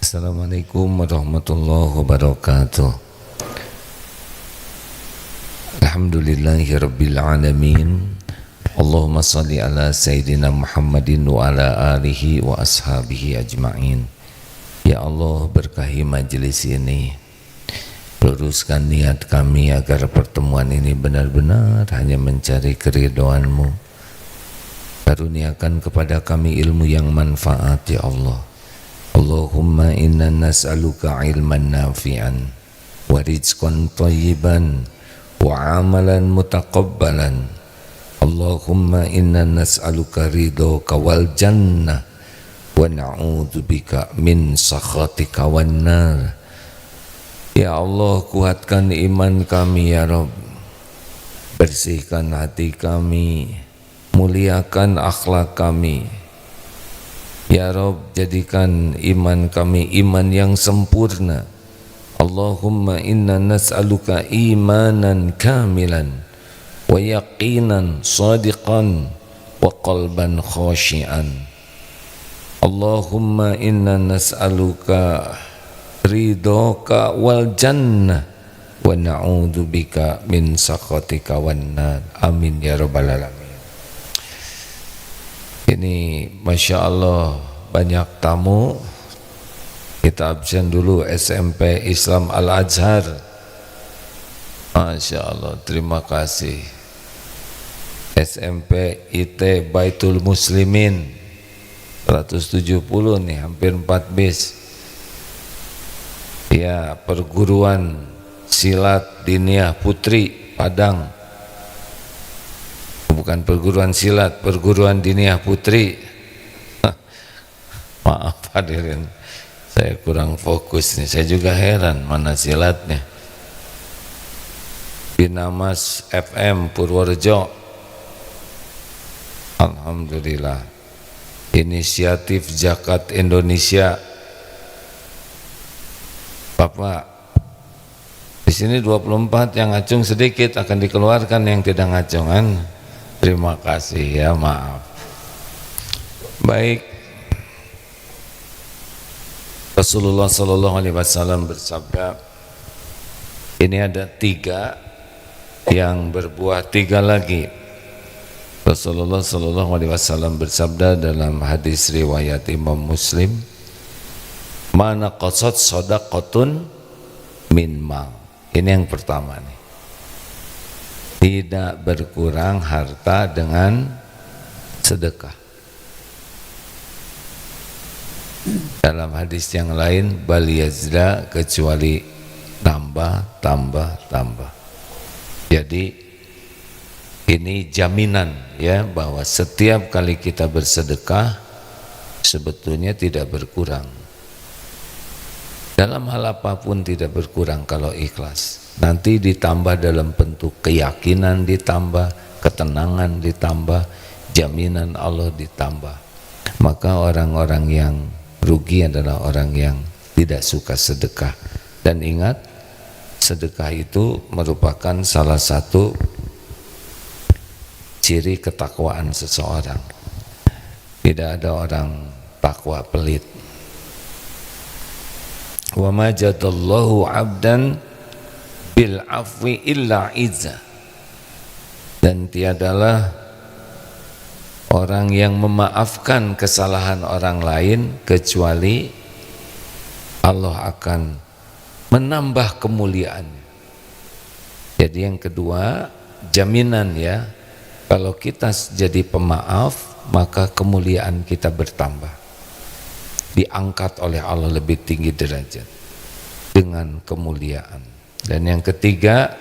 Assalamualaikum warahmatullahi wabarakatuh. Alhamdulillahirabbil alamin. Allahumma shalli ala sayyidina Muhammadin wa ala alihi wa ashabihi ajma'in. Ya Allah, berkahi majelis ini, luruskan niat kami agar pertemuan ini benar-benar hanya mencari keridhaan-Mu. Karuniakan kepada kami ilmu yang manfaat ya Allah. Allahumma inna nas'aluka ilman nafi'an wa rizqan thayyiban wa amalan mutaqabbalan. Allahumma inna nas'aluka ridhaka wal jannah wa na'udzubika min sakhatika wan nar. Ya Allah, kuatkan iman kami ya Rabb, bersihkan hati kami, muliakan akhlak kami ya Rabb, jadikan iman kami iman yang sempurna. Allahumma inna nas'aluka imanan kamilan wa yaqinan sadiqan wa qalban khashian. Allahumma inna nas'aluka ridhaka wal jannah wa na'udzubika min sakhatika wan nar. Amin ya rabbal alamin. Ini Masya Allah banyak tamu. Kita absen dulu SMP Islam Al-Azhar. Masya Allah, terima kasih. SMP IT Baitul Muslimin 170 nih, hampir 4 bis. Ya, perguruan silat Diniyah Putri Padang. Bukan perguruan silat, perguruan Diniyah Putri. Maaf hadirin, saya kurang fokus nih. Saya juga heran mana silatnya. Binamas FM Purworejo. Alhamdulillah. Inisiatif Zakat Indonesia. Bapak, di sini 24 yang ngacung sedikit, akan dikeluarkan yang tidak ngacungan. Terima kasih ya, maaf. Baik. Rasulullah sallallahu alaihi wasallam bersabda, ini ada 3 yang berbuah 3 lagi. Rasulullah sallallahu alaihi wasallam bersabda dalam hadis riwayat Imam Muslim, mana qasad shadaqatun min mal. Ini yang pertama nih. Tidak berkurang harta dengan sedekah. Dalam hadis yang lain, bal yazda, kecuali tambah. Jadi ini jaminan ya, bahwa setiap kali kita bersedekah sebetulnya tidak berkurang. Dalam hal apapun tidak berkurang kalau ikhlas. Nanti ditambah dalam bentuk keyakinan, ditambah ketenangan, ditambah jaminan Allah, ditambah. Maka orang-orang yang rugi adalah orang yang tidak suka sedekah. Dan ingat, sedekah itu merupakan salah satu ciri ketakwaan seseorang. Tidak ada orang takwa pelit. Wa ma jadallahu 'abdan bil afwi illa izza. Dan tiadalah orang yang memaafkan kesalahan orang lain kecuali Allah akan menambah kemuliaannya. Jadi yang kedua, jaminan ya, kalau kita jadi pemaaf maka kemuliaan kita bertambah, diangkat oleh Allah lebih tinggi derajat dengan kemuliaan. Dan yang ketiga,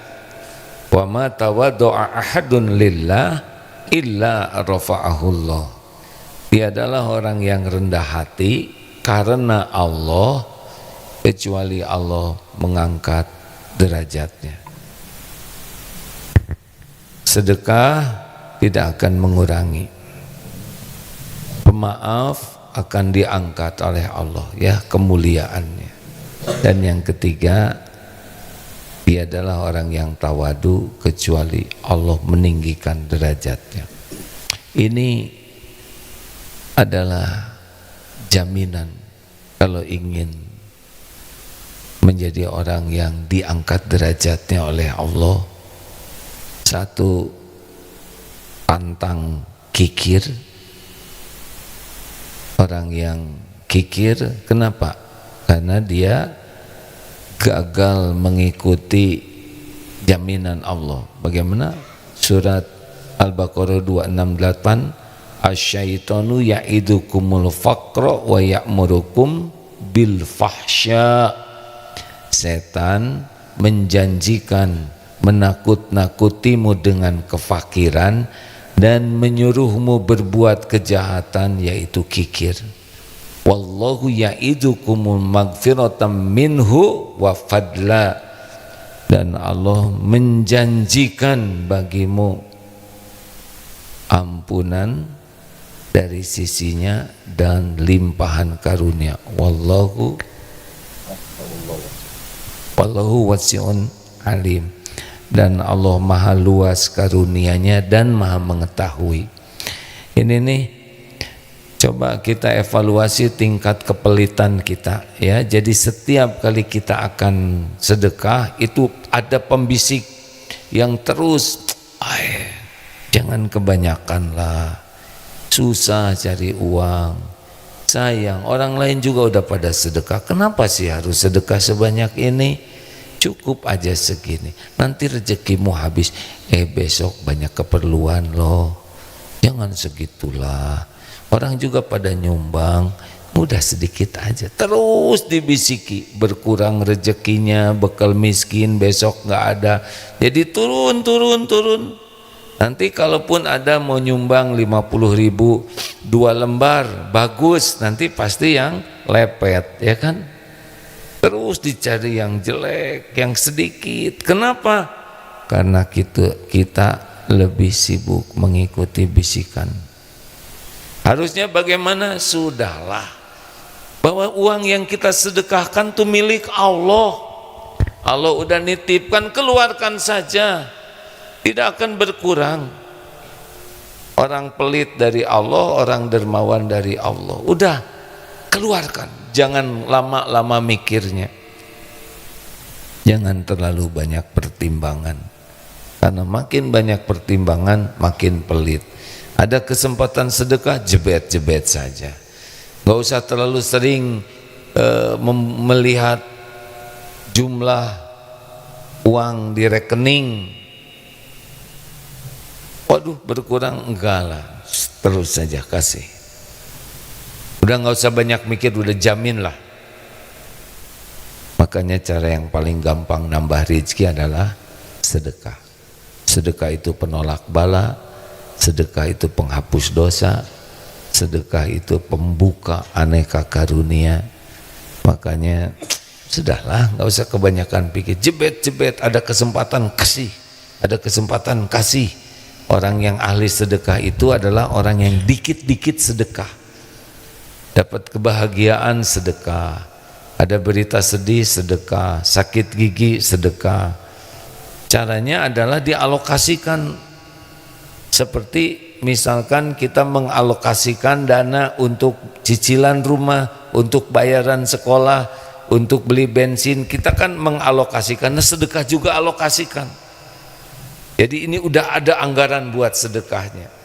wa ma tawaddu'a ahadun lillah illa rafa'ahullah. Tiadalah orang yang rendah hati karena Allah kecuali Allah mengangkat derajatnya. Sedekah tidak akan mengurangi, pemaaf akan diangkat oleh Allah ya, kemuliaannya. Dan yang ketiga, dia adalah orang yang tawadu, kecuali Allah meninggikan derajatnya. Ini adalah jaminan kalau ingin menjadi orang yang diangkat derajatnya oleh Allah. Satu, pantang kikir. Orang yang kikir, kenapa? Karena dia gagal mengikuti jaminan Allah. Bagaimana? Surat Al-Baqarah 268, asyaitonu ya'idukumul faqra wa ya'murukum bil fahsya. Setan menjanjikan menakut-nakutimu dengan kefakiran dan menyuruhmu berbuat kejahatan, yaitu kikir. Wallahu ya'idukumul maghfiratan minhu wa fadla. Dan Allah menjanjikan bagimu ampunan dari sisinya dan limpahan karunia. Wallahu wasi'un alim. Dan Allah maha luas karunianya dan maha mengetahui. Ini nih, coba kita evaluasi tingkat kepelitan kita, ya. Jadi setiap kali kita akan sedekah itu ada pembisik yang terus, jangan kebanyakan lah, susah cari uang, sayang orang lain juga udah pada sedekah, kenapa sih harus sedekah sebanyak ini? Cukup aja segini, nanti rezekimu habis, besok banyak keperluan loh, jangan segitulah. Orang juga pada nyumbang, mudah sedikit aja, terus dibisiki, berkurang rezekinya, bekal miskin, besok nggak ada, jadi turun. Nanti kalaupun ada mau nyumbang 50.000 2 lembar, bagus, nanti pasti yang lepet, ya kan? Terus dicari yang jelek, yang sedikit. Kenapa? Karena kita lebih sibuk mengikuti bisikan. Harusnya bagaimana? Sudahlah, bahwa uang yang kita sedekahkan itu milik Allah. Allah udah nitipkan, keluarkan saja, tidak akan berkurang. Orang pelit dari Allah, orang dermawan dari Allah. Udah, keluarkan. Jangan lama-lama mikirnya. Jangan terlalu banyak pertimbangan. Karena makin banyak pertimbangan, makin pelit. Ada kesempatan sedekah, jebet-jebet saja. Gak usah terlalu sering melihat jumlah uang di rekening. Waduh, berkurang, enggak lah, terus saja kasih. Udah nggak usah banyak mikir, udah jamin lah. Makanya cara yang paling gampang nambah rezeki adalah sedekah. Sedekah itu penolak bala, sedekah itu penghapus dosa, sedekah itu pembuka aneka karunia. Makanya sudahlah, nggak usah kebanyakan pikir, jebet-jebet, ada kesempatan kasih, ada kesempatan kasih. Orang yang ahli sedekah itu adalah orang yang dikit-dikit sedekah. Dapat kebahagiaan sedekah, ada berita sedih sedekah, sakit gigi sedekah. Caranya adalah dialokasikan. Seperti misalkan kita mengalokasikan dana untuk cicilan rumah, untuk bayaran sekolah, untuk beli bensin, kita kan mengalokasikan. Nah, sedekah juga alokasikan. Jadi ini udah ada anggaran buat sedekahnya.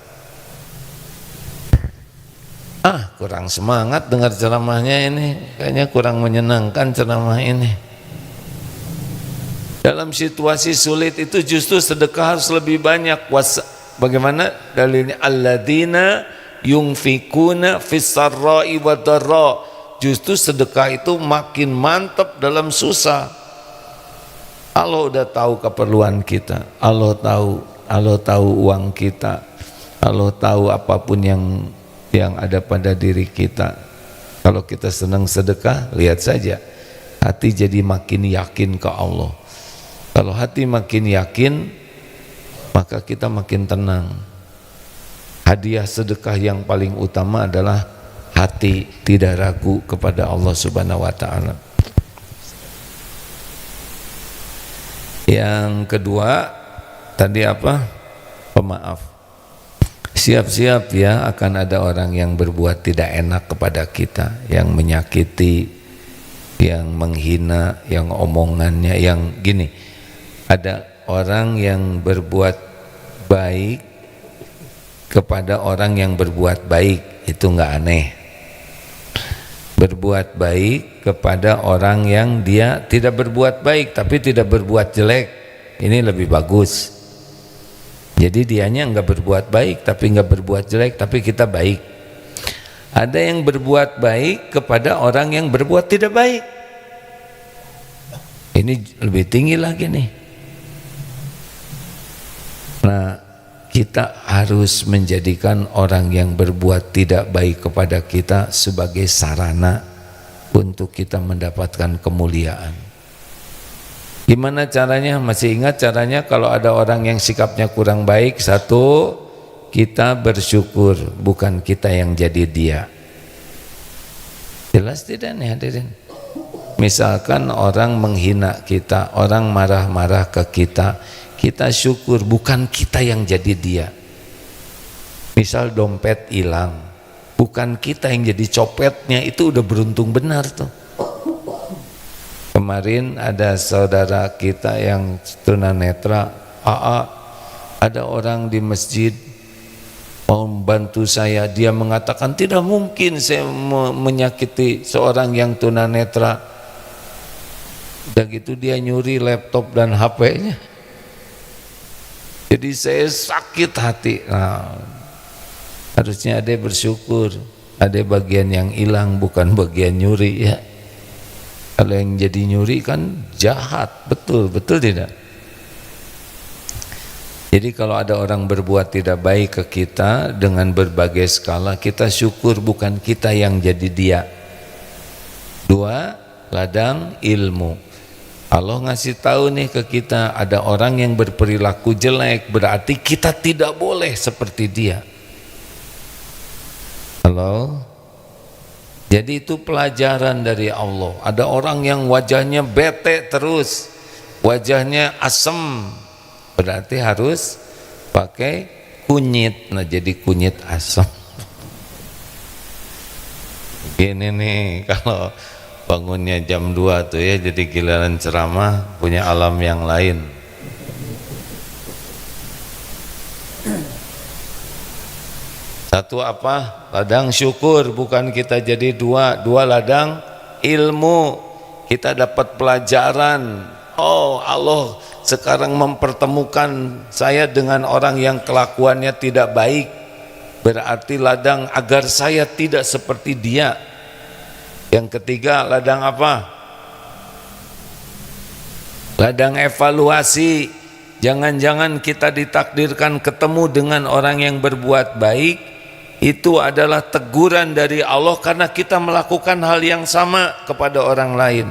Kurang semangat dengar ceramahnya ini, kayaknya kurang menyenangkan ceramah ini. Dalam situasi sulit itu justru sedekah harus lebih banyak. Bagaimana dalilnya? Alladzina yunfikuna fis-sarra'i wad-dharra. Justru sedekah itu makin mantap dalam susah. Allah udah tahu keperluan kita, Allah tahu uang kita, Allah tahu apapun yang ada pada diri kita. Kalau kita senang sedekah, lihat saja hati jadi makin yakin ke Allah. Kalau hati makin yakin, maka kita makin tenang. Hadiah sedekah yang paling utama adalah hati tidak ragu kepada Allah Subhanahu wa taala. Yang kedua tadi apa? Pemaaf. Siap-siap ya, akan ada orang yang berbuat tidak enak kepada kita, yang menyakiti, yang menghina, yang omongannya, yang gini. Ada orang yang berbuat baik kepada orang yang berbuat baik, itu enggak aneh. Berbuat baik kepada orang yang dia tidak berbuat baik tapi tidak berbuat jelek, ini lebih bagus. Jadi dianya enggak berbuat baik tapi enggak berbuat jelek, tapi kita baik. Ada yang berbuat baik kepada orang yang berbuat tidak baik, ini lebih tinggi lagi nih. Nah, kita harus menjadikan orang yang berbuat tidak baik kepada kita sebagai sarana untuk kita mendapatkan kemuliaan. Gimana caranya? Masih ingat caranya? Kalau ada orang yang sikapnya kurang baik, satu, kita bersyukur, bukan kita yang jadi dia. Jelas tidak nih hadirin? Misalkan orang menghina kita, orang marah-marah ke kita, kita syukur, bukan kita yang jadi dia. Misal dompet hilang, bukan kita yang jadi copetnya, itu udah beruntung benar tuh. Kemarin ada saudara kita yang tunanetra, AA, ada orang di masjid mau membantu saya, dia mengatakan tidak mungkin saya menyakiti seorang yang tunanetra. Udah gitu dia nyuri laptop dan HP-nya. Jadi saya sakit hati. Nah, harusnya ada bersyukur, ada bagian yang hilang, bukan bagian nyuri ya. Kalau yang jadi nyuri kan jahat, betul tidak? Jadi kalau ada orang berbuat tidak baik ke kita dengan berbagai skala, kita syukur, bukan kita yang jadi dia. Dua, ladang ilmu. Allah ngasih tahu nih ke kita, ada orang yang berperilaku jelek, berarti kita tidak boleh seperti dia. Halo? Jadi itu pelajaran dari Allah. Ada orang yang wajahnya bete terus, wajahnya asem, berarti harus pakai kunyit. Nah, jadi kunyit asem. Gini nih, kalau bangunnya jam 2 tuh ya, jadi giliran ceramah punya alam yang lain. Satu apa? Ladang syukur, bukan kita jadi dua. Dua, ladang ilmu, kita dapat pelajaran. Oh, Allah sekarang mempertemukan saya dengan orang yang kelakuannya tidak baik, berarti ladang agar saya tidak seperti dia. Yang ketiga, ladang apa? Ladang evaluasi. Jangan-jangan kita ditakdirkan ketemu dengan orang yang berbuat baik, itu adalah teguran dari Allah karena kita melakukan hal yang sama kepada orang lain.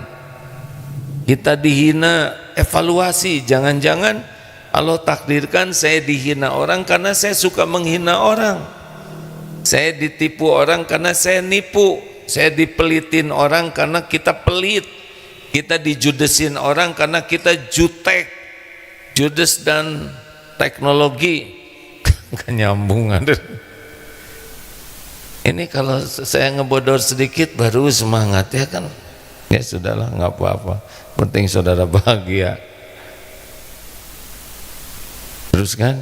Kita dihina, evaluasi. Jangan-jangan Allah takdirkan saya dihina orang karena saya suka menghina orang. Saya ditipu orang karena saya nipu. Saya dipelitin orang karena kita pelit. Kita dijudesin orang karena kita jutek. Judes dan teknologi kan nyambung. Ini kalau saya ngebodor sedikit baru semangat ya kan. Ya sudahlah, nggak apa-apa, penting saudara bahagia. Terus kan,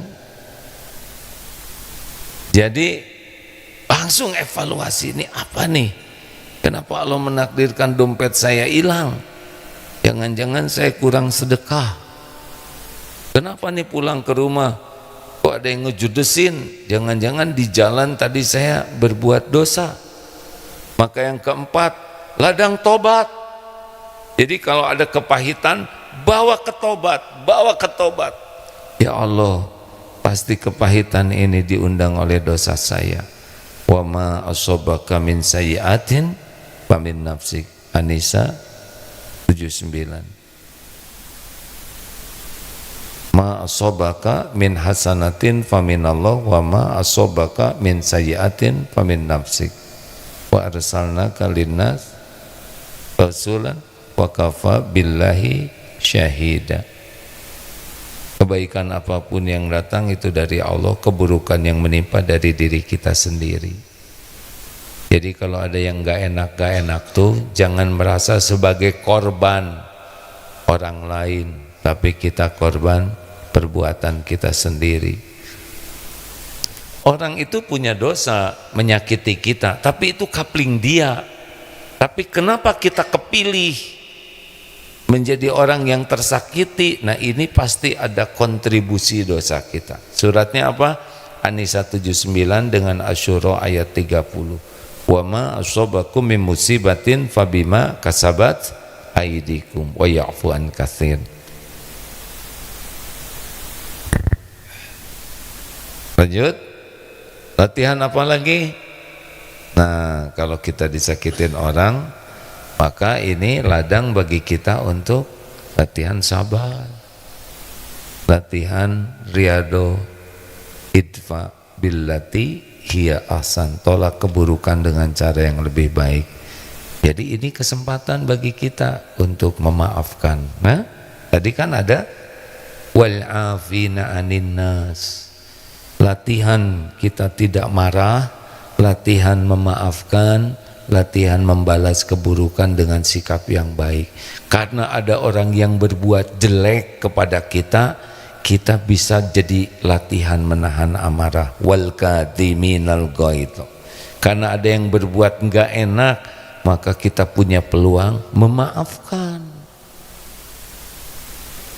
jadi langsung evaluasi, ini apa nih? Kenapa Allah menakdirkan dompet saya hilang? Jangan-jangan saya kurang sedekah. Kenapa nih pulang ke rumah kok ada yang ngejudesin? Jangan-jangan di jalan tadi saya berbuat dosa. Maka yang keempat, ladang tobat. Jadi kalau ada kepahitan, bawa ke tobat, bawa ke tobat. Ya Allah, pasti kepahitan ini diundang oleh dosa saya. Wa ma asobaka min sayyi'atin fa min nafsik. An-Nisa 79. Ma asobaka min hasanatin fa min Allah, wa ma asobaka min sayyi'atin fa min nafsik. Wa arsalnaka linnas rasulan wa kafa billahi syahida. Kebaikan apapun yang datang itu dari Allah, keburukan yang menimpa dari diri kita sendiri. Jadi kalau ada yang gak enak tuh jangan merasa sebagai korban orang lain, tapi kita korban perbuatan kita sendiri. Orang itu punya dosa menyakiti kita, tapi itu coupling dia. Tapi kenapa kita kepilih menjadi orang yang tersakiti? Nah ini pasti ada kontribusi dosa kita. Suratnya apa? An-Nisa 79 dengan Asy-Syura ayat 30. Wa ma asabakum min musibatin fabima kasabat aydikum wa ya'fu an katsir. Lanjut. Latihan apa lagi? Nah, kalau kita disakitin orang, maka ini ladang bagi kita untuk latihan sabar, latihan riyadhah, idfa billati hiya ahsan, tolak keburukan dengan cara yang lebih baik. Jadi ini kesempatan bagi kita untuk memaafkan. Nah, tadi kan ada wal afina anin nas, latihan kita tidak marah, latihan memaafkan, latihan membalas keburukan dengan sikap yang baik. Karena ada orang yang berbuat jelek kepada kita, kita bisa jadi latihan menahan amarah. Wal kadhiminal ghaidh. Karena ada yang berbuat enggak enak, maka kita punya peluang memaafkan.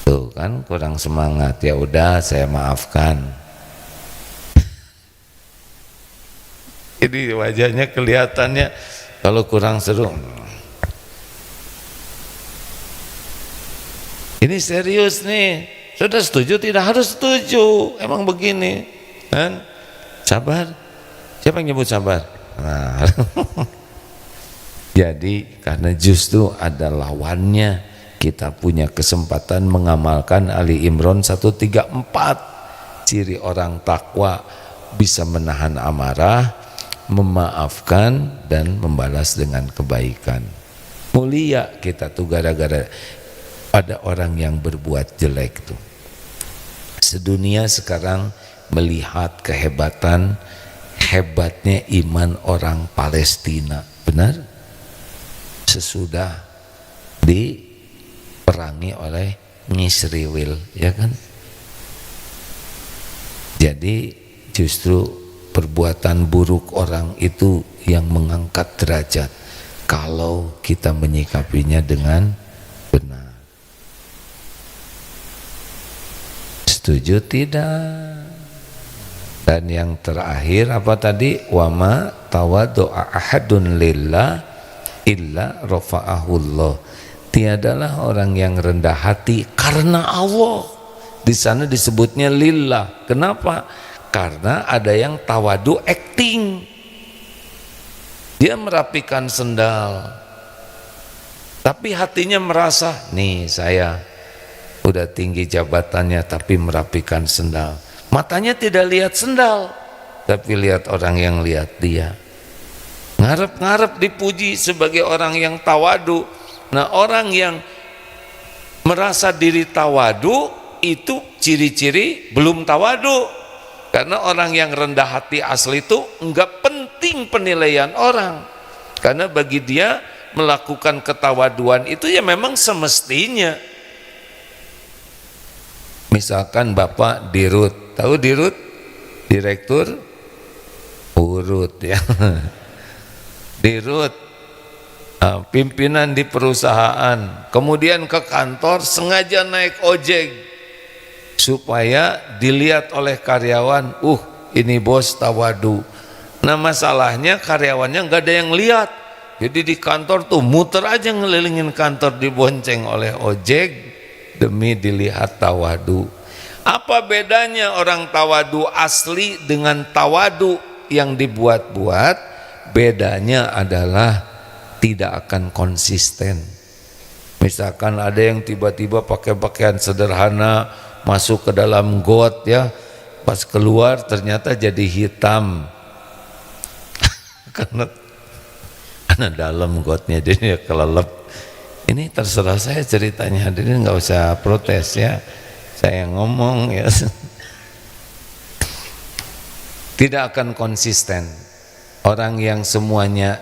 Tuh kan kurang semangat, ya udah saya maafkan. Jadi wajahnya kelihatannya kalau kurang seru. Ini serius nih. Sudah setuju? Tidak harus setuju. Emang begini kan? Sabar. Siapa yang nyebut sabar? Nah. Jadi karena justru ada lawannya, kita punya kesempatan mengamalkan Ali Imran 134. Ciri orang takwa bisa menahan amarah, memaafkan dan membalas dengan kebaikan. Mulia kita tuh gara-gara ada orang yang berbuat jelek tuh. Sedunia sekarang melihat hebatnya iman orang Palestina, benar? Sesudah diperangi oleh Israel, ya kan? Jadi justru perbuatan buruk orang itu yang mengangkat derajat kalau kita menyikapinya dengan benar. Setuju tidak? Dan yang terakhir apa tadi? Wa ma tawaddu'a ahadun lillah illa rafa'ahullah. Tiadalah orang yang rendah hati karena Allah. Di sana disebutnya lillah. Kenapa? Karena ada yang tawadu acting. Dia merapikan sendal, tapi hatinya merasa, nih saya udah tinggi jabatannya tapi merapikan sendal. Matanya tidak lihat sendal, tapi lihat orang yang lihat dia. Ngarep-ngarep dipuji sebagai orang yang tawadu. Nah, orang yang merasa diri tawadu itu ciri-ciri belum tawadu. Karena orang yang rendah hati asli itu enggak penting penilaian orang. Karena bagi dia melakukan ketawaduan itu ya memang semestinya. Misalkan Bapak Dirut, tahu Dirut? Direktur urut ya. Dirut, pimpinan di perusahaan, kemudian ke kantor sengaja naik ojek supaya dilihat oleh karyawan, ini bos tawadu. Nah masalahnya karyawannya nggak ada yang lihat, jadi di kantor tuh muter aja ngelilingin kantor dibonceng oleh ojek demi dilihat tawadu. Apa bedanya orang tawadu asli dengan tawadu yang dibuat-buat? Bedanya adalah tidak akan konsisten. Misalkan ada yang tiba-tiba pakai pakaian sederhana masuk ke dalam got ya, pas keluar ternyata jadi hitam karena dalam gotnya dia kelelep. Ini terserah saya ceritanya, hadirin nggak usah protes ya. saya ngomong ya. Tidak akan konsisten. Orang yang semuanya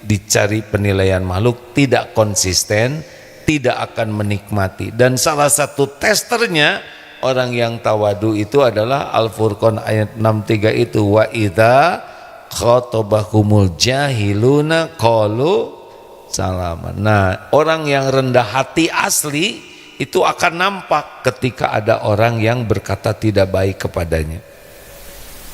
dicari penilaian makhluk tidak konsisten, tidak akan menikmati. Dan salah satu testernya orang yang tawadu itu adalah Al-Furqan ayat 63 itu, wa idza khatabahumul jahiluna qalu salaman. Nah, orang yang rendah hati asli itu akan nampak ketika ada orang yang berkata tidak baik kepadanya.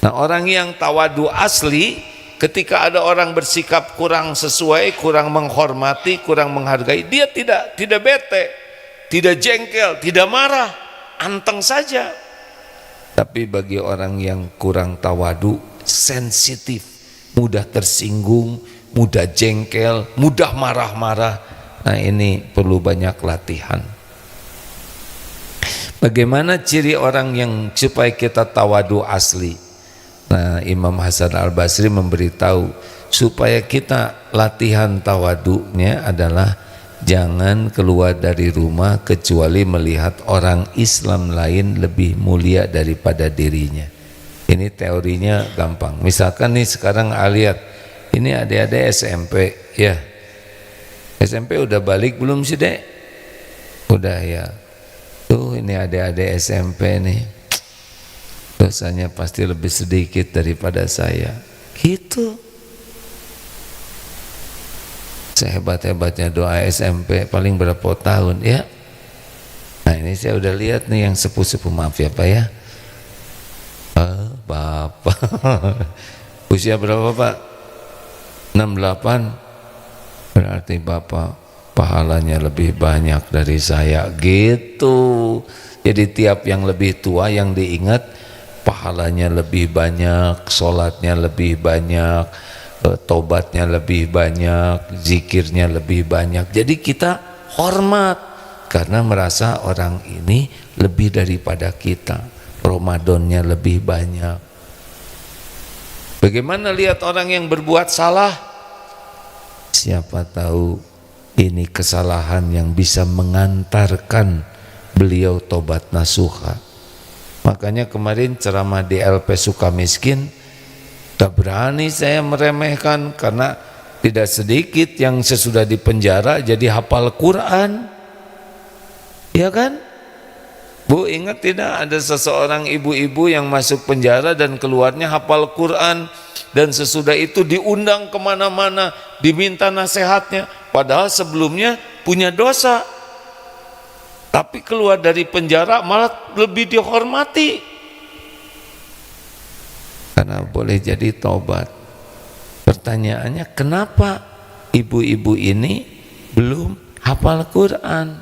Nah, orang yang tawadu asli, ketika ada orang bersikap kurang sesuai, kurang menghormati, kurang menghargai, dia tidak bete, tidak jengkel, tidak marah, anteng saja. Tapi bagi orang yang kurang tawadu, sensitif, mudah tersinggung, mudah jengkel, mudah marah-marah. Nah, ini perlu banyak latihan. Bagaimana ciri orang yang supaya kita tawadu asli? Nah, Imam Hasan Al-Basri memberitahu supaya kita latihan tawadunya adalah jangan keluar dari rumah kecuali melihat orang Islam lain lebih mulia daripada dirinya. Ini teorinya gampang. Misalkan nih sekarang lihat, ini adik-adik SMP ya. SMP udah balik belum sih, Dek? Udah ya. Tuh ini adik-adik SMP nih, dosanya pasti lebih sedikit daripada saya. Gitu. Sehebat-hebatnya doa SMP paling berapa tahun ya. Nah, ini saya udah lihat nih yang sepuh-sepuh, maaf ya Pak ya. Bapak usia berapa Pak? 68. Berarti Bapak pahalanya lebih banyak dari saya gitu. Jadi tiap yang lebih tua yang diingat pahalanya lebih banyak, sholatnya lebih banyak, tobatnya lebih banyak, zikirnya lebih banyak. Jadi kita hormat karena merasa orang ini lebih daripada kita, Ramadannya lebih banyak. Bagaimana lihat orang yang berbuat salah? Siapa tahu ini kesalahan yang bisa mengantarkan beliau tobat nasuha. Makanya kemarin ceramah di LP Sukamiskin, tak berani saya meremehkan karena tidak sedikit yang sesudah di penjara jadi hafal Quran. Ya kan? Bu, ingat tidak ada seseorang ibu-ibu yang masuk penjara dan keluarnya hafal Quran, dan sesudah itu diundang kemana-mana diminta nasihatnya, padahal sebelumnya punya dosa. Tapi keluar dari penjara malah lebih dihormati karena boleh jadi tobat. Pertanyaannya, kenapa ibu-ibu ini belum hafal Quran?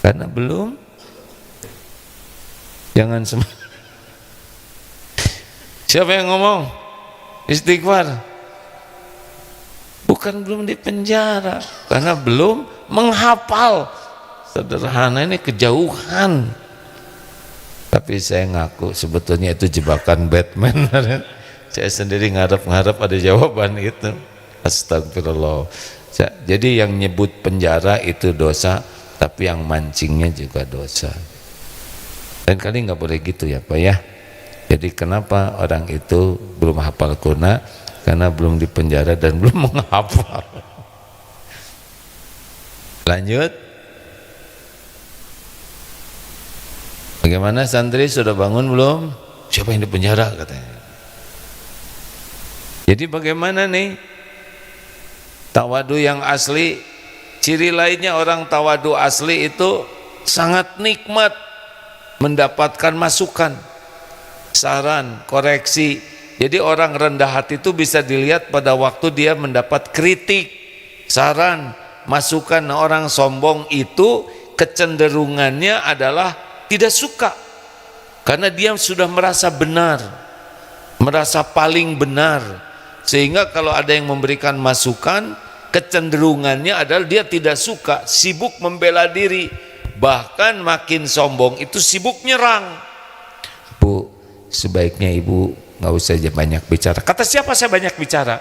Karena belum. Jangan siapa yang ngomong istighfar? Bukan belum di penjara, karena belum menghafal. Sederhana, ini kejauhan. Tapi saya ngaku sebetulnya itu jebakan Batman. Saya sendiri ngarep-ngarep ada jawaban itu. Astagfirullah. Jadi yang nyebut penjara itu dosa, tapi yang mancingnya juga dosa. Dan kali nggak boleh gitu ya Pak ya. Jadi kenapa orang itu belum hafal Quran? Karena belum di penjara dan belum menghafal. Lanjut. Bagaimana santri, sudah bangun belum? Siapa yang di penjara katanya. Jadi bagaimana nih tawadu yang asli? Ciri lainnya orang tawadu asli itu sangat nikmat mendapatkan masukan, saran, koreksi. Jadi orang rendah hati itu bisa dilihat pada waktu dia mendapat kritik, saran, masukan. Nah, orang sombong itu kecenderungannya adalah tidak suka karena dia sudah merasa benar, merasa paling benar, sehingga kalau ada yang memberikan masukan, kecenderungannya adalah dia tidak suka, sibuk membela diri, bahkan makin sombong itu sibuk nyerang. Bu, sebaiknya ibu nggak usah banyak bicara. Kata siapa saya banyak bicara?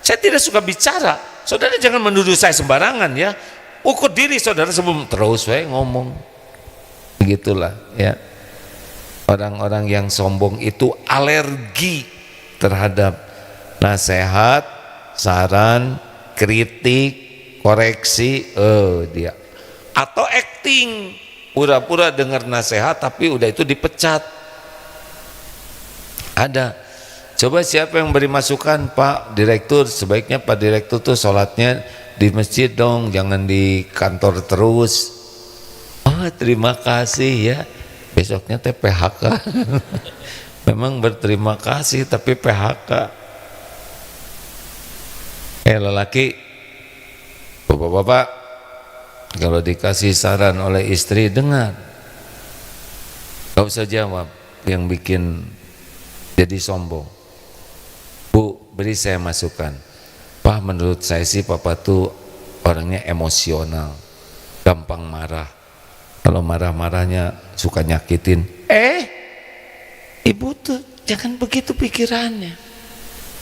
Saya tidak suka bicara. Saudara jangan menuduh saya sembarangan ya. Ukur diri saudara sebelum terus saya ngomong. Begitulah ya. Orang-orang yang sombong itu alergi terhadap nasihat, saran, kritik, koreksi, dia. Atau acting, pura-pura dengar nasihat tapi udah itu dipecat. Ada. Coba siapa yang beri masukan, Pak Direktur, sebaiknya Pak Direktur tuh sholatnya di masjid dong, jangan di kantor terus. Oh, terima kasih ya. Besoknya teh PHK. Memang berterima kasih tapi PHK. Lelaki, bapak-bapak, kalau dikasih saran oleh istri dengar, gak usah jawab yang bikin jadi sombong. Bu, beri saya masukan. Pak, menurut saya sih papa tuh orangnya emosional, gampang marah. Kalau marah-marahnya suka nyakitin. Ibu tuh jangan begitu pikirannya.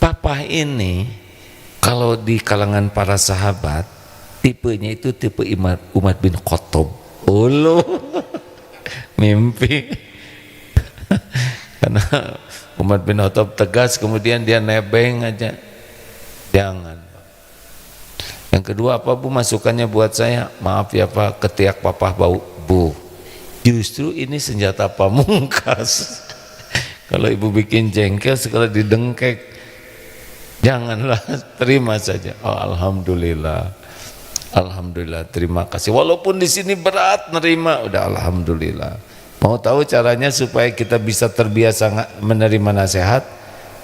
Papa ini kalau di kalangan para sahabat tipenya itu tipe Umar bin Khattab. Ulu mimpi. Karena Umar bin Khattab tegas, kemudian dia nebeng aja. Jangan. Yang kedua, apa Bu masukannya buat saya? Maaf ya Pak, ketiak papa bau. Bu, justru ini senjata pamungkas. Kalau ibu bikin jengkel sekali didengkek, janganlah, terima saja. Oh, alhamdulillah, alhamdulillah, terima kasih. Walaupun di sini berat nerima, udah alhamdulillah. Mau tahu caranya supaya kita bisa terbiasa menerima nasihat?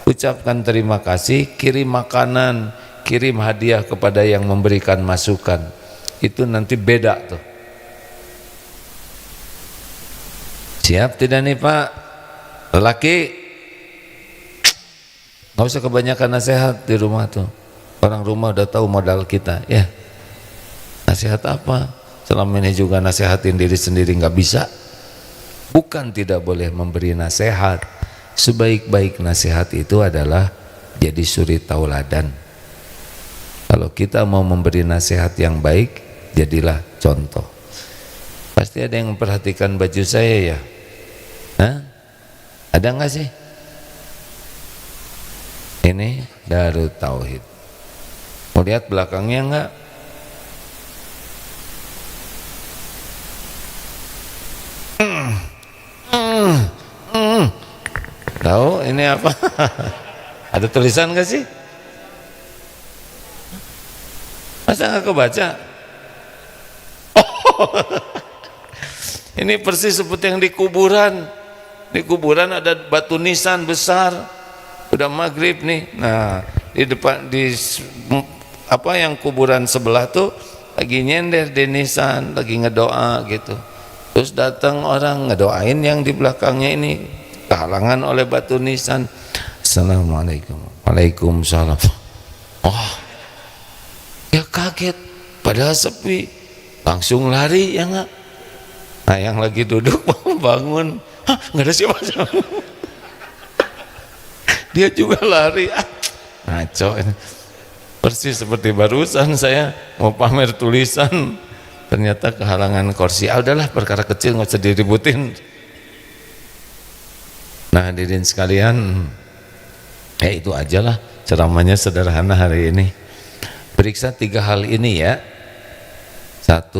Ucapkan terima kasih, kirim makanan, kirim hadiah kepada yang memberikan masukan. Itu nanti beda tuh. Siap tidak nih Pak? Lelaki, nggak usah kebanyakan nasihat di rumah tuh. Orang rumah udah tahu modal kita, ya. Nasihat apa? Selama ini juga nasihatin diri sendiri nggak bisa. Bukan tidak boleh memberi nasihat. Sebaik-baik nasihat itu adalah jadi suri tauladan. Kalau kita mau memberi nasihat yang baik, jadilah contoh. Pasti ada yang memperhatikan baju saya ya. Hah? Ada nggak sih? Ini Darut Tauhid. Mau lihat belakangnya nggak? Tahu ini apa? Ada tulisan nggak sih? Masa nggak kebaca? Oh, ini persis seperti yang di kuburan. Di kuburan ada batu nisan besar. Udah maghrib nih. Nah, di depan di apa yang kuburan sebelah tuh lagi nyender di nisan, lagi ngedoa gitu. Terus datang orang ngedoain yang di belakangnya ini kehalangan oleh batu nisan. Assalamualaikum. Waalaikumsalam. Oh, ya kaget. Padahal sepi. Langsung lari ya enggak? Nah, yang lagi duduk bangun. Hah, nggak ada siapa-siapa. Dia juga lari. Ngaco ini. Persis seperti barusan saya mau pamer tulisan, ternyata kehalangan kursi. Udahlah, perkara kecil nggak usah diributin. Nah, hadirin sekalian, itu ajalah ceramahnya sederhana hari ini. Periksa 3 hal ini ya. 1,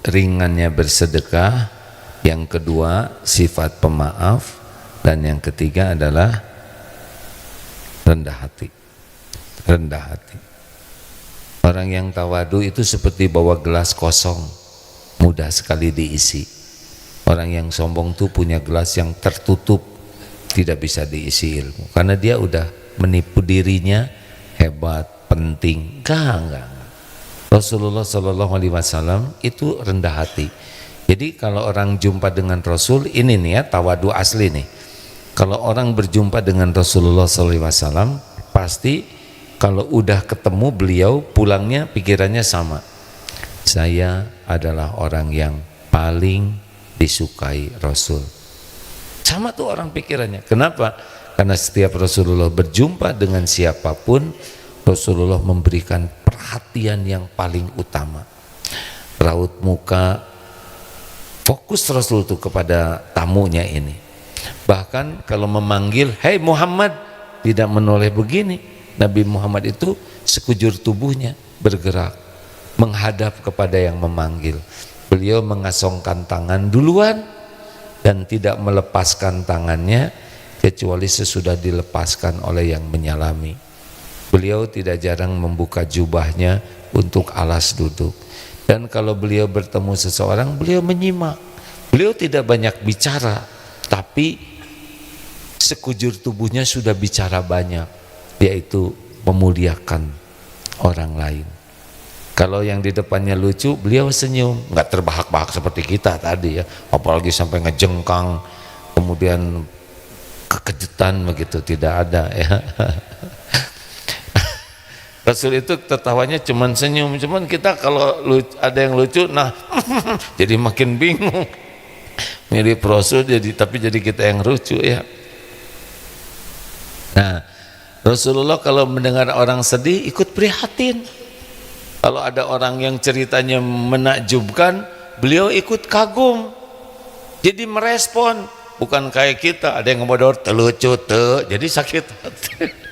ringannya bersedekah. Yang kedua, sifat pemaaf. Dan yang ketiga adalah rendah hati. Rendah hati. Orang yang tawadu itu seperti bawa gelas kosong, mudah sekali diisi. Orang yang sombong itu punya gelas yang tertutup, tidak bisa diisi ilmu. Karena dia udah menipu dirinya, hebat, penting. Enggak. Rasulullah SAW itu rendah hati. Jadi kalau orang jumpa dengan Rasul, ini nih ya tawadu asli nih. Kalau orang berjumpa dengan Rasulullah SAW, pasti kalau udah ketemu beliau, pulangnya pikirannya sama. Saya adalah orang yang paling disukai Rasul. Sama tuh orang pikirannya. Kenapa? Karena setiap Rasulullah berjumpa dengan siapapun, Rasulullah memberikan perhatian yang paling utama. Raut muka, Fokus Rasul itu kepada tamunya ini. Bahkan kalau memanggil, "Hei Muhammad," tidak menoleh begini. Nabi Muhammad itu sekujur tubuhnya bergerak menghadap kepada yang memanggil. Beliau mengasongkan tangan duluan dan tidak melepaskan tangannya kecuali sesudah dilepaskan oleh yang menyalami. Beliau tidak jarang membuka jubahnya untuk alas duduk. Dan kalau beliau bertemu seseorang, beliau menyimak. Beliau tidak banyak bicara, tapi sekujur tubuhnya sudah bicara banyak, yaitu memuliakan orang lain. Kalau yang di depannya lucu, beliau senyum, nggak terbahak-bahak seperti kita tadi ya, apalagi sampai ngejengkang, kemudian kekejutan begitu, tidak ada ya. Rasul itu tertawanya cuman senyum, cuman kita kalau ada yang lucu, nah jadi makin bingung. Mirip Rasul tapi jadi kita yang lucu ya. Nah, Rasulullah kalau mendengar orang sedih ikut prihatin. Kalau ada orang yang ceritanya menakjubkan, beliau ikut kagum. Jadi merespon, bukan kayak kita ada yang ngomong terlucu jadi sakit hati.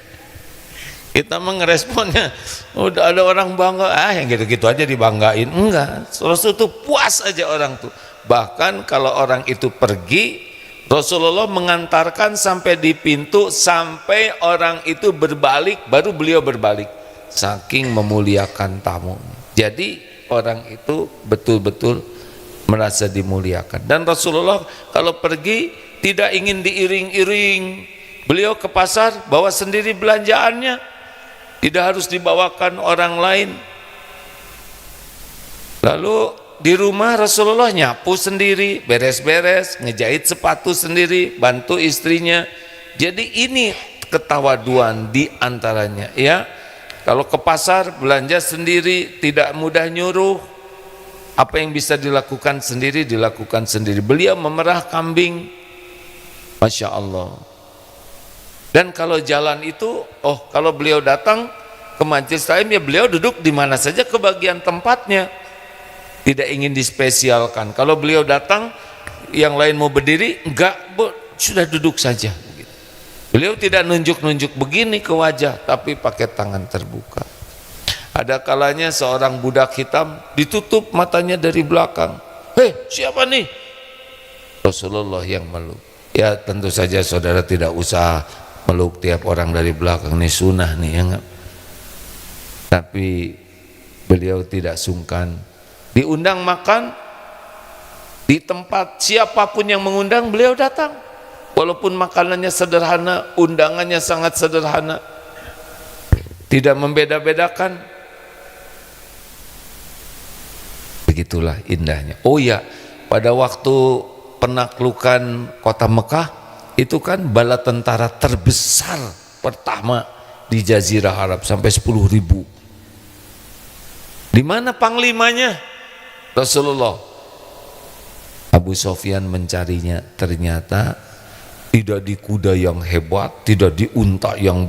Kita mengeresponnya, udah ada orang bangga, yang gitu-gitu aja dibanggain. Enggak, Rasul itu puas aja orang tuh. Bahkan kalau orang itu pergi, Rasulullah mengantarkan sampai di pintu, sampai orang itu berbalik, baru beliau berbalik. Saking memuliakan tamu. Jadi orang itu betul-betul merasa dimuliakan. Dan Rasulullah kalau pergi tidak ingin diiring-iring. Beliau ke pasar bawa sendiri belanjaannya, tidak harus dibawakan orang lain. Lalu di rumah Rasulullah nyapu sendiri, beres-beres, ngejahit sepatu sendiri, bantu istrinya. Jadi ini ketawaduan di antaranya ya. Kalau ke pasar belanja sendiri, tidak mudah nyuruh. Apa yang bisa dilakukan sendiri, dilakukan sendiri. Beliau memerah kambing, Masya Allah. Dan kalau jalan itu, kalau beliau datang ke majelis taklim, ya beliau duduk di mana saja kebagian tempatnya, tidak ingin dispesialkan. Kalau beliau datang, yang lain mau berdiri, enggak, sudah duduk saja. Beliau tidak nunjuk-nunjuk begini ke wajah, tapi pakai tangan terbuka. Ada kalanya seorang budak hitam ditutup matanya dari belakang. "Hei, siapa nih?" Rasulullah yang meluk. Ya tentu saja saudara tidak usah meluk tiap orang dari belakang, ini sunnah nih ya enggak? Tapi beliau tidak sungkan. Diundang makan di tempat siapapun yang mengundang, beliau datang. Walaupun makanannya sederhana, undangannya sangat sederhana, tidak membeda-bedakan. Begitulah indahnya. Oh ya, pada waktu penaklukan kota Mekah, itu kan bala tentara terbesar pertama di Jazirah Arab, sampai 10.000. Di mana panglimanya? Rasulullah. Abu Sofyan mencarinya, ternyata tidak di kuda yang hebat, tidak di unta yang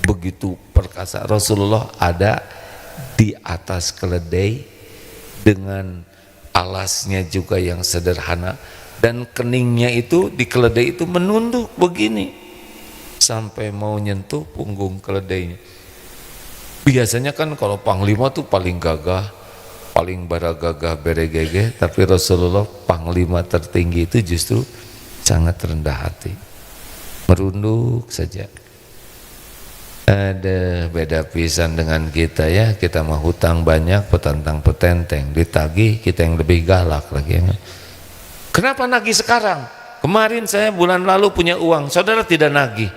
begitu perkasa. Rasulullah ada di atas keledai dengan alasnya juga yang sederhana, dan keningnya itu di keledai itu menunduk begini sampai mau nyentuh punggung keledainya. Biasanya kan kalau panglima tuh paling gagah, paling baragagah beregege, tapi Rasulullah panglima tertinggi itu justru sangat rendah hati, merunduk saja. Ada beda pisan dengan kita ya, kita mah hutang banyak, petantang petenteng, ditagih kita yang lebih galak lagi ya. Kenapa nagih sekarang? Kemarin saya bulan lalu punya uang, saudara tidak nagih.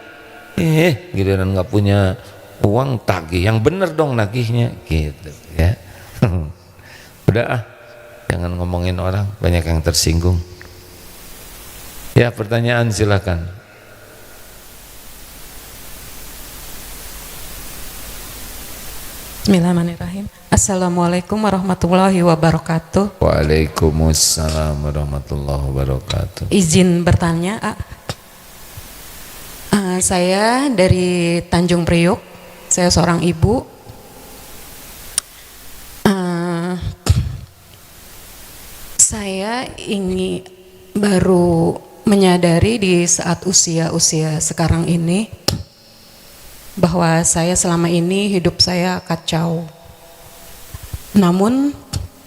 Giliran nggak punya uang tagih, yang bener dong nagihnya gitu ya. Udah jangan ngomongin orang, banyak yang tersinggung. Ya, pertanyaan silakan. Bismillahirrahmanirrahim. Assalamualaikum warahmatullahi wabarakatuh. Waalaikumsalam warahmatullahi wabarakatuh. Izin bertanya, saya dari Tanjung Priok. Saya seorang ibu. Saya saya ingin baru menyadari di saat usia sekarang ini bahwa saya selama ini hidup saya kacau. Namun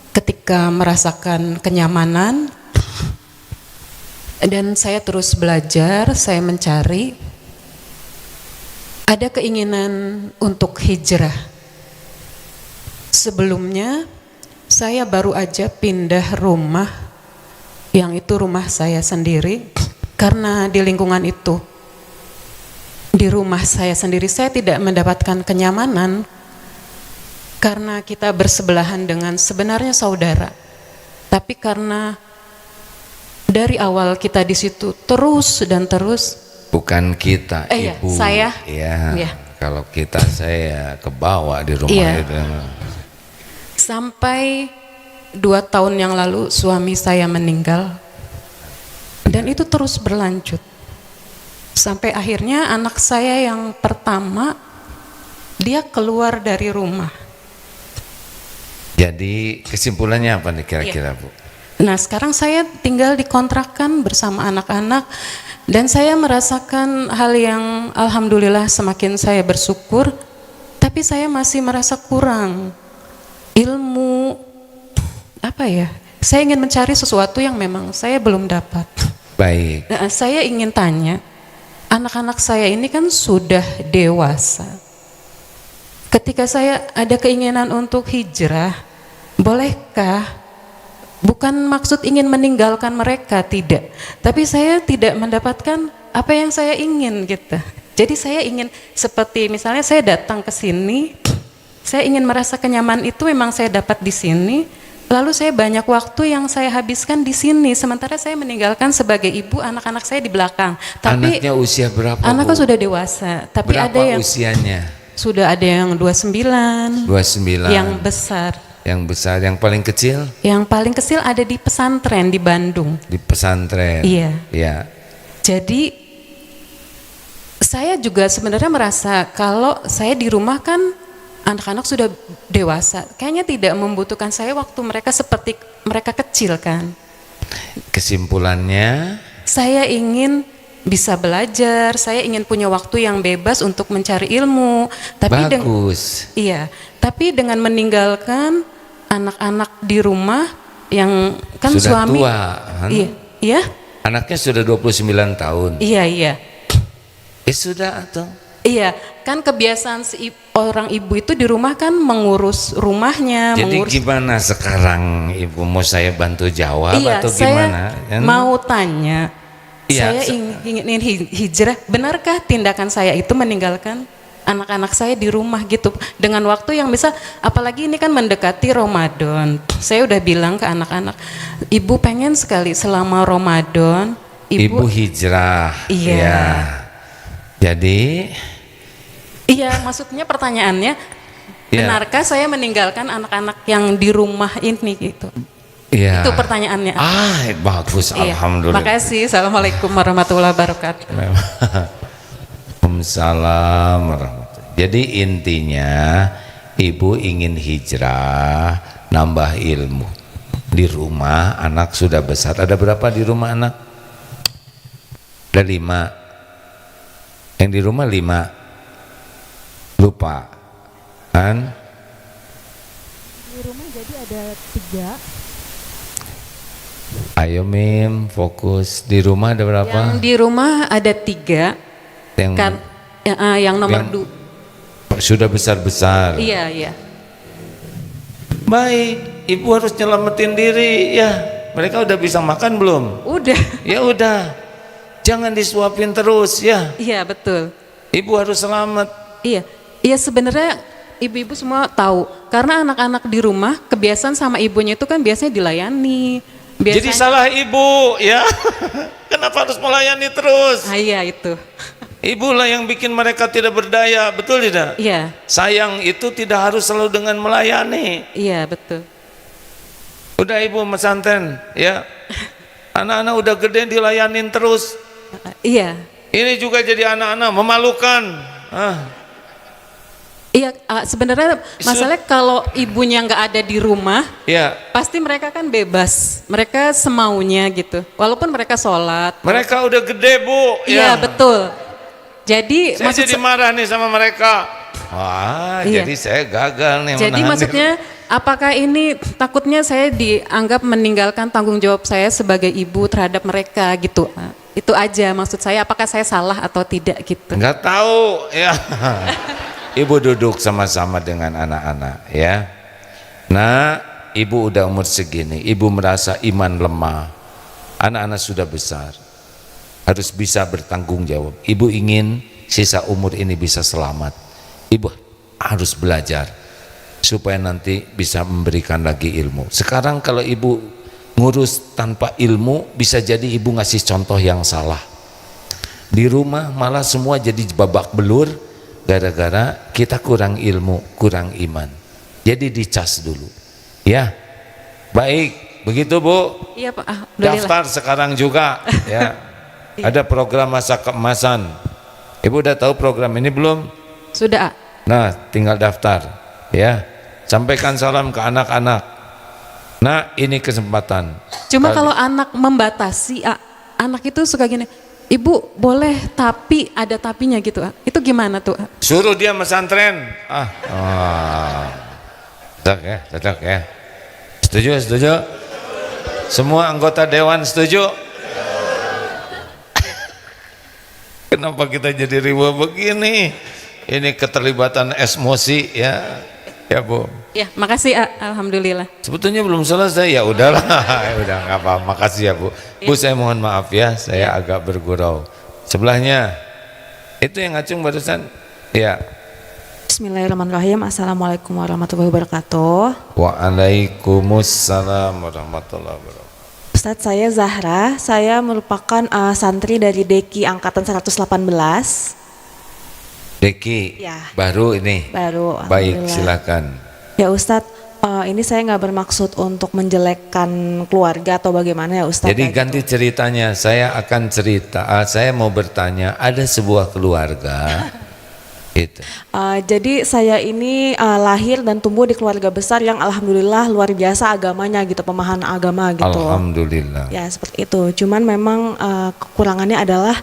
ketika merasakan kenyamanan dan saya terus belajar, saya mencari, ada keinginan untuk hijrah. Sebelumnya saya baru aja pindah rumah, yang itu rumah saya sendiri, karena di lingkungan itu, di rumah saya sendiri saya tidak mendapatkan kenyamanan karena kita bersebelahan dengan sebenarnya saudara. Tapi karena dari awal kita di situ terus dan terus. Bukan kita, Iya, ibu. saya. Ya. Iya. Kalau kita saya kebawa di rumah Iya. itu. Sampai 2 tahun yang lalu suami saya meninggal. Dan itu terus berlanjut. Sampai akhirnya anak saya yang pertama dia keluar dari rumah. Jadi kesimpulannya apa nih kira-kira, Bu? Nah, sekarang saya tinggal di kontrakan bersama anak-anak dan saya merasakan hal yang alhamdulillah semakin saya bersyukur, tapi saya masih merasa kurang ilmu, apa ya? Saya ingin mencari sesuatu yang memang saya belum dapat. Baik. Nah, saya ingin tanya, anak-anak saya ini kan sudah dewasa. Ketika saya ada keinginan untuk hijrah, bolehkah? Bukan maksud ingin meninggalkan mereka, tidak. Tapi saya tidak mendapatkan apa yang saya ingin gitu. Jadi saya ingin seperti misalnya saya datang ke sini, saya ingin merasa kenyamanan itu memang saya dapat di sini. Lalu saya banyak waktu yang saya habiskan di sini. Sementara saya meninggalkan sebagai ibu anak-anak saya di belakang. Tapi Anaknya usia berapa, anaknya Bu? sudah dewasa. Tapi Berapa ada yang usianya? sudah ada yang 29, 29. yang besar. Yang besar, yang paling kecil Yang paling kecil ada di pesantren di Bandung. di pesantren. Iya. Ya. Jadi saya juga sebenarnya merasa kalau saya di rumah kan anak-anak sudah dewasa, kayaknya tidak membutuhkan saya waktu mereka seperti mereka kecil kan. Kesimpulannya, Saya ingin bisa belajar, saya ingin punya waktu yang bebas untuk mencari ilmu. Tapi bagus. iya, tapi dengan meninggalkan anak-anak di rumah yang kan Sudah suami tua, kan? Iya, iya. Anaknya sudah 29 tahun. Iya, iya. Sudah atau? Iya, kan kebiasaan orang ibu itu di rumah kan mengurus rumahnya, Jadi mengurus. gimana sekarang, Ibu, mau saya bantu jawab Iya, atau saya gimana? Kan? mau tanya. Iya, Saya ingin hijrah. Benarkah tindakan saya itu meninggalkan anak-anak saya di rumah gitu dengan waktu yang bisa, apalagi ini kan mendekati Ramadan. Saya udah bilang ke anak-anak, ibu pengen sekali selama Ramadan Ibu hijrah. Iya. Ya. Jadi Iya, maksudnya pertanyaannya, Iya. benarkah saya meninggalkan anak-anak yang di rumah ini gitu? ya. Itu pertanyaannya. Bagus, Iya. alhamdulillah. Makasih. Assalamualaikum warahmatullahi wabarakatuh. Waalaikumsalam warahmatullahi. Jadi intinya ibu ingin hijrah, nambah ilmu. Di rumah anak sudah besar. Ada berapa di rumah anak? Ada 5. Yang di rumah 5. Lupa kan? Di rumah jadi ada 3. Ayo Mim, fokus. Di rumah ada berapa? Yang di rumah ada 3. Yang Kan, yang nomor yang 2. sudah besar-besar. Iya, iya. Baik, ibu harus nyelamatin diri ya. Mereka udah bisa makan belum? Udah. Ya udah. Jangan disuapin terus ya. Iya, betul. Ibu harus selamat. Iya. Iya, sebenarnya ibu-ibu semua tahu karena anak-anak di rumah kebiasaan sama ibunya itu kan biasanya dilayani. Jadi salah ibu ya. Kenapa harus melayani terus? Iya, itu. Ibulah yang bikin mereka tidak berdaya, betul tidak? Iya. Sayang itu tidak harus selalu dengan melayani. Iya, betul. Udah ibu pesantren ya. Anak-anak udah gede dilayanin terus. Iya. Ini juga jadi anak-anak memalukan. Iya, sebenarnya masalahnya kalau ibunya nggak ada di rumah, Ya, pasti mereka kan bebas, mereka semaunya gitu. Walaupun mereka sholat. mereka udah gede, Bu. Iya, betul. Jadi Saya maksud jadi marah nih sama mereka. Wah, Iya. jadi saya gagal nih jadi menahan maksudnya apakah ini takutnya saya dianggap meninggalkan tanggung jawab saya sebagai ibu terhadap mereka gitu. Itu aja maksud saya, apakah saya salah atau tidak gitu. Enggak tahu ya. Ibu duduk sama-sama dengan anak-anak ya. Nah, ibu udah umur segini, ibu merasa iman lemah. Anak-anak sudah besar, harus bisa bertanggung jawab. Ibu ingin sisa umur ini bisa selamat. Ibu harus belajar supaya nanti bisa memberikan lagi ilmu. Sekarang kalau ibu ngurus tanpa ilmu, bisa jadi ibu ngasih contoh yang salah. Di rumah malah semua jadi babak belur gara-gara kita kurang ilmu, kurang iman. Jadi dicas dulu. Ya. Baik, begitu Bu. Iya Pak, alhamdulillah. Daftar sekarang juga ya. Ada program masa keemasan. Ibu udah tahu program ini belum? Sudah. Nah, tinggal daftar ya. Sampaikan salam ke anak-anak. Nah, ini kesempatan. Cuma kalau anak membatasi, anak itu suka gini, Ibu boleh tapi ada tapinya gitu. Itu gimana tuh? Suruh dia pesantren. Cocok ya. Setuju? Semua anggota dewan setuju? Kenapa kita jadi riwa begini? Ini keterlibatan emosi ya. Ya Bu. Ya, makasih alhamdulillah. Sebetulnya belum selesai, ya udahlah. Udah nggak apa, makasih ya Bu. Bu, saya mohon maaf ya, saya agak bergurau. Sebelahnya itu yang ngacung barusan. Ya. Bismillahirrahmanirrahim. Assalamualaikum warahmatullahi wabarakatuh. Waalaikumsalam warahmatullahi wabarakatuh. Ustadz, saya Zahra. Saya merupakan santri dari Deki angkatan 118. Deki, Ya. baru ini. Baru. Baik, alhamdulillah. silakan. Ya Ustadz, ini saya nggak bermaksud untuk menjelekkan keluarga atau bagaimana ya Ustadz. Jadi ya, ganti ceritanya, saya akan cerita. Saya mau bertanya, ada sebuah keluarga. Gitu. Jadi saya ini lahir dan tumbuh di keluarga besar yang alhamdulillah luar biasa agamanya gitu, pemahaman agama gitu. Alhamdulillah. Ya seperti itu. Cuman memang kekurangannya adalah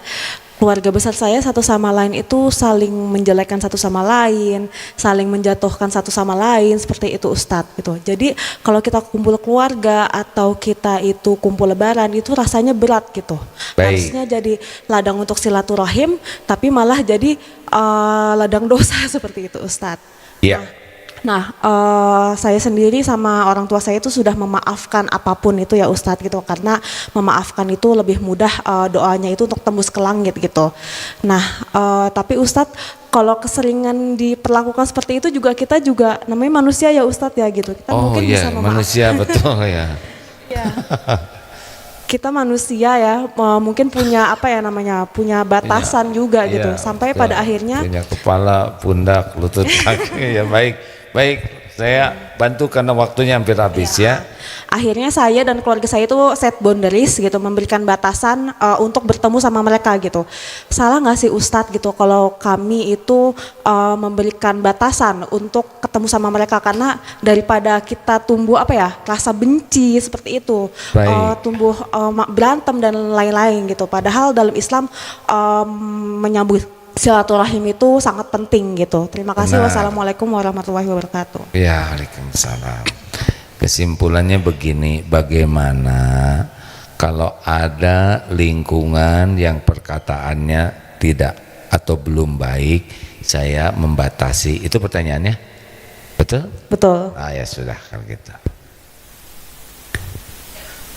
keluarga besar saya satu sama lain itu saling menjelekkan satu sama lain, saling menjatuhkan satu sama lain, seperti itu Ustadz gitu. Jadi kalau kita kumpul keluarga atau kita itu kumpul lebaran itu rasanya berat gitu. Baik. Harusnya jadi ladang untuk silaturahim, tapi malah jadi ladang dosa seperti itu Ustadz. Ya. Nah, saya sendiri sama orang tua saya itu sudah memaafkan apapun itu ya Ustadz gitu, karena memaafkan itu lebih mudah, doanya itu untuk tembus ke langit gitu. Nah, tapi Ustadz kalau keseringan diperlakukan seperti itu juga kita juga namanya manusia ya Ustadz ya gitu. Kita Oh mungkin bisa iya, memaafkan. manusia betul ya. Kita manusia ya, mungkin punya apa ya namanya, punya batasan juga gitu. Iya, Sampai betul. pada akhirnya punya kepala, pundak, lutut, kaki. Ya baik, saya bantu karena waktunya hampir habis ya. akhirnya saya dan keluarga saya itu set boundaries gitu, memberikan batasan untuk bertemu sama mereka gitu. Salah nggak sih Ustadz gitu kalau kami itu memberikan batasan untuk ketemu sama mereka, karena daripada kita tumbuh apa ya, rasa benci seperti itu, Baik. tumbuh berantem dan lain-lain gitu. Padahal dalam Islam menyambut silaturahim itu sangat penting gitu. Terima kasih. Benar. Wassalamualaikum warahmatullahi wabarakatuh. Ya, waalaikumsalam. Kesimpulannya begini, bagaimana kalau ada lingkungan yang perkataannya tidak atau belum baik, saya membatasi. Itu pertanyaannya? Betul? Betul. Ah ya sudah kalau gitu.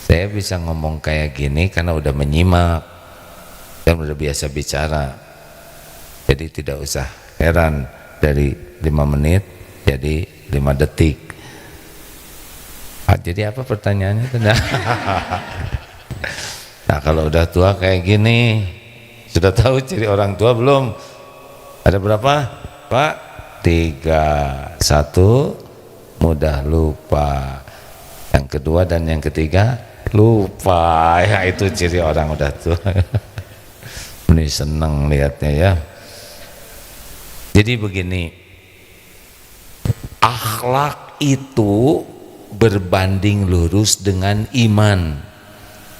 Saya bisa ngomong kayak gini karena udah menyimak dan udah biasa bicara. Jadi tidak usah heran dari 5 menit jadi 5 detik. Jadi apa pertanyaannya? Nah kalau udah tua kayak gini, sudah tahu ciri orang tua belum? Ada berapa Pak? 3. 1 mudah lupa, yang kedua dan yang ketiga lupa. Ya itu ciri orang udah tua. Ini seneng lihatnya ya. Jadi begini, akhlak itu berbanding lurus dengan iman.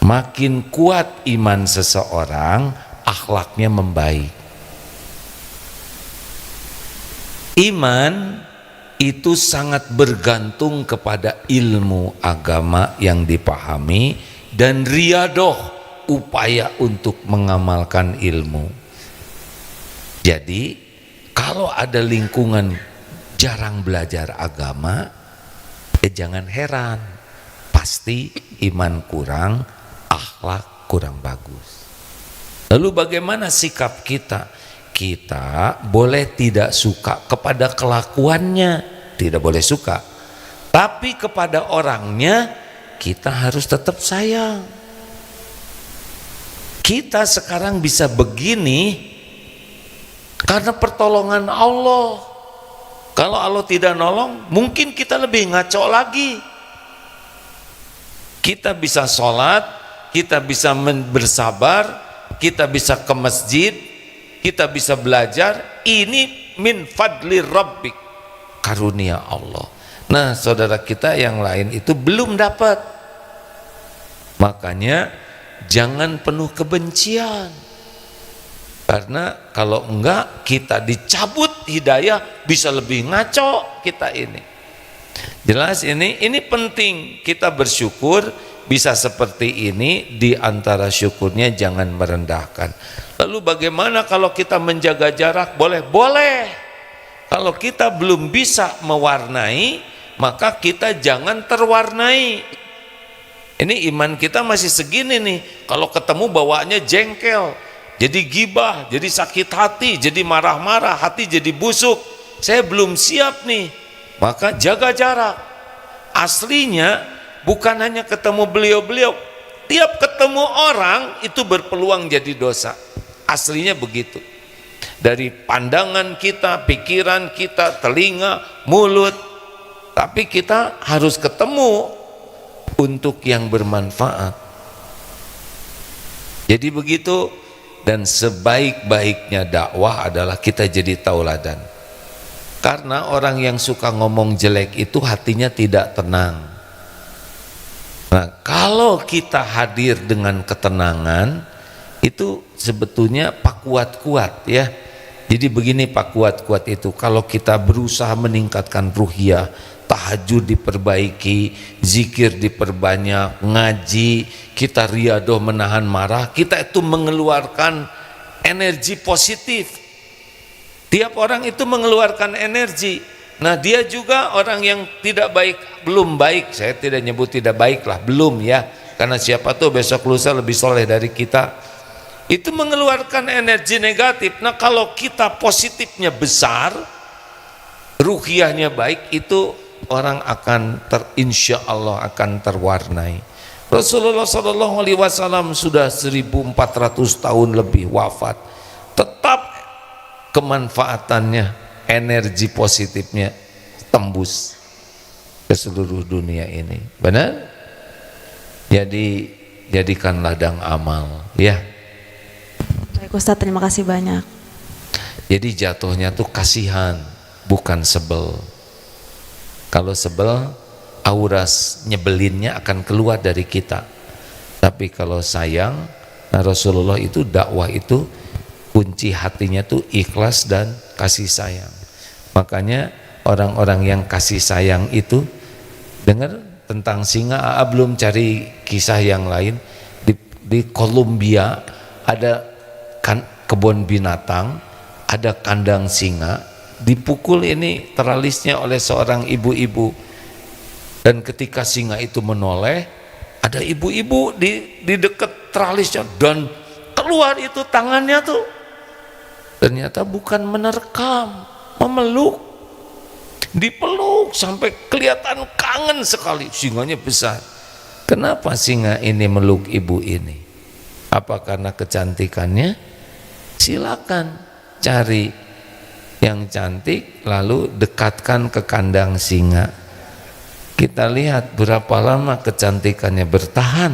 Makin kuat iman seseorang, akhlaknya membaik. Iman itu sangat bergantung kepada ilmu agama yang dipahami dan riyadoh, upaya untuk mengamalkan ilmu. Jadi kalau ada lingkungan jarang belajar agama, jangan heran, pasti iman kurang, akhlak kurang bagus. Lalu bagaimana sikap kita? Kita boleh tidak suka kepada kelakuannya, tidak boleh suka. Tapi kepada orangnya kita harus tetap sayang. Kita sekarang bisa begini karena pertolongan Allah. Kalau Allah tidak nolong, mungkin kita lebih ngaco lagi. Kita bisa sholat, kita bisa bersabar, kita bisa ke masjid, kita bisa belajar. Ini min fadli rabbik, karunia Allah. Nah, saudara kita yang lain itu belum dapat. Makanya jangan penuh kebencian. Karena kalau enggak kita dicabut hidayah, bisa lebih ngaco kita ini. Jelas ini penting kita bersyukur bisa seperti ini. Di antara syukurnya jangan merendahkan. Lalu bagaimana kalau kita menjaga jarak? Boleh? Boleh. Kalau kita belum bisa mewarnai, maka kita jangan terwarnai. Ini iman kita masih segini nih. Kalau ketemu bawaannya jengkel, jadi gibah, jadi sakit hati, jadi marah-marah, hati jadi busuk. Saya belum siap nih. Maka jaga jarak. Aslinya bukan hanya ketemu beliau-beliau, tiap ketemu orang itu berpeluang jadi dosa. Aslinya begitu. Dari pandangan kita, pikiran kita, telinga, mulut. Tapi kita harus ketemu untuk yang bermanfaat. Jadi begitu. Dan sebaik-baiknya dakwah adalah kita jadi tauladan. Karena orang yang suka ngomong jelek itu hatinya tidak tenang. Nah, kalau kita hadir dengan ketenangan, itu sebetulnya Pak Kuat-Kuat ya. Jadi begini Pak Kuat-Kuat itu, kalau kita berusaha meningkatkan ruhiyah, tahajud diperbaiki, zikir diperbanyak, ngaji, kita riyadoh menahan marah, kita itu mengeluarkan energi positif. Tiap orang itu mengeluarkan energi. Nah, dia juga orang yang tidak baik, belum baik, saya tidak nyebut tidak baik lah, belum ya, karena siapa tuh besok lusa lebih soleh dari kita, itu mengeluarkan energi negatif. Nah, kalau kita positifnya besar, ruhiyahnya baik, itu orang akan insya Allah akan terwarnai. Rasulullah SAW sudah 1400 tahun lebih wafat, tetap kemanfaatannya, energi positifnya tembus ke seluruh dunia ini. Benar? Jadi jadikan ladang amal ya. Baik Ustadz, terima kasih banyak. Jadi jatuhnya tuh kasihan, bukan sebel. Kalau sebel, auras nyebelinnya akan keluar dari kita. Tapi kalau sayang, nah Rasulullah itu dakwah itu kunci hatinya tuh ikhlas dan kasih sayang. Makanya orang-orang yang kasih sayang itu, dengar tentang singa, belum cari kisah yang lain. Di Kolombia ada kebun binatang, ada kandang singa, dipukul ini teralisnya oleh seorang ibu-ibu. Dan ketika singa itu menoleh, ada ibu-ibu di dekat teralisnya, dan keluar itu tangannya tuh, ternyata bukan menerkam, memeluk, dipeluk sampai kelihatan kangen sekali. Singanya besar. Kenapa singa ini meluk ibu ini? Apa karena kecantikannya? Silakan cari yang cantik lalu dekatkan ke kandang singa. Kita lihat berapa lama kecantikannya bertahan.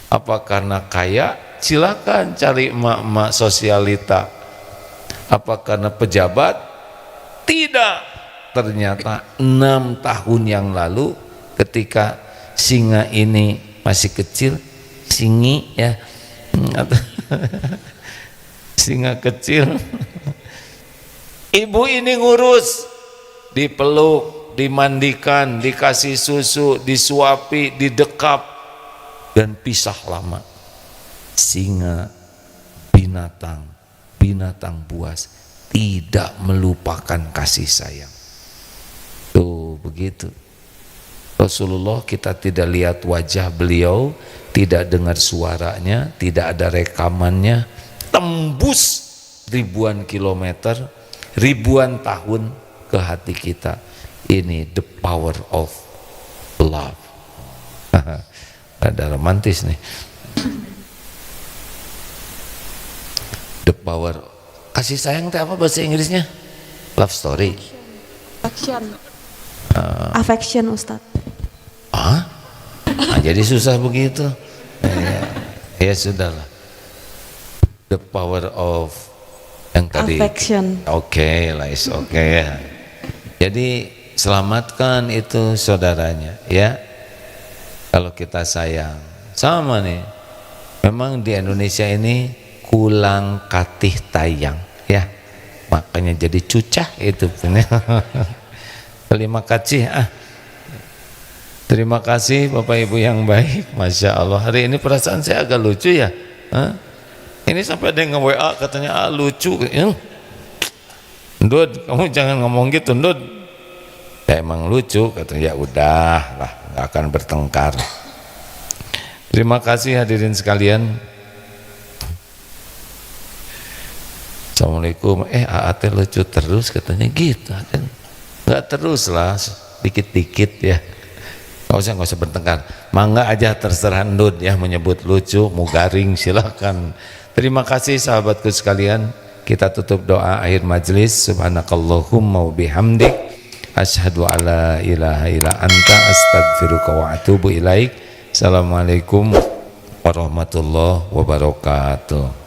Apa karena kaya? Silakan cari emak-emak sosialita. Apa karena pejabat? Tidak. ternyata 6 tahun yang lalu ketika singa ini masih kecil, singi ya, singa kecil, ibu ini ngurus, dipeluk, dimandikan, dikasih susu, disuapi, didekap, dan pisah lama. Singa, binatang buas tidak melupakan kasih sayang. Tuh begitu. Rasulullah kita tidak lihat wajah beliau, tidak dengar suaranya, tidak ada rekamannya, tembus ribuan kilometer, ribuan tahun ke hati kita. Ini the power of love. Ada romantis nih. The power, kasih sayang itu apa bahasa Inggrisnya? Love story. Affection Ustadz. Jadi susah begitu. Ya sudahlah. The power of yang tadi. Affection. Oke lah, is oke ya. Jadi selamatkan itu saudaranya ya. Kalau kita sayang, sama nih. Memang di Indonesia ini kulang katih tayang ya, makanya jadi cucah itu punya. Terima kasih terima kasih Bapak Ibu yang baik, Masya Allah. Hari ini perasaan saya agak lucu ya. Ini sampai ada yang nge-WA katanya lucu. Ndud, kamu jangan ngomong gitu Ndud. Ya emang lucu katanya. Ya udah lah, nggak akan bertengkar. Terima kasih hadirin sekalian. Assalamualaikum. Aat lucu terus katanya gitu. Nggak terus lah, dikit-dikit ya. Nggak usah bertengkar. Mangga aja terserah Ndud ya, menyebut lucu, mau garing silakan. Terima kasih sahabatku sekalian. Kita tutup doa akhir majlis. Subhanakallahumma wa bihamdik, asyhadu alla ilaha illa anta, astaghfiruka wa atubu ilaik. Assalamualaikum warahmatullahi wabarakatuh.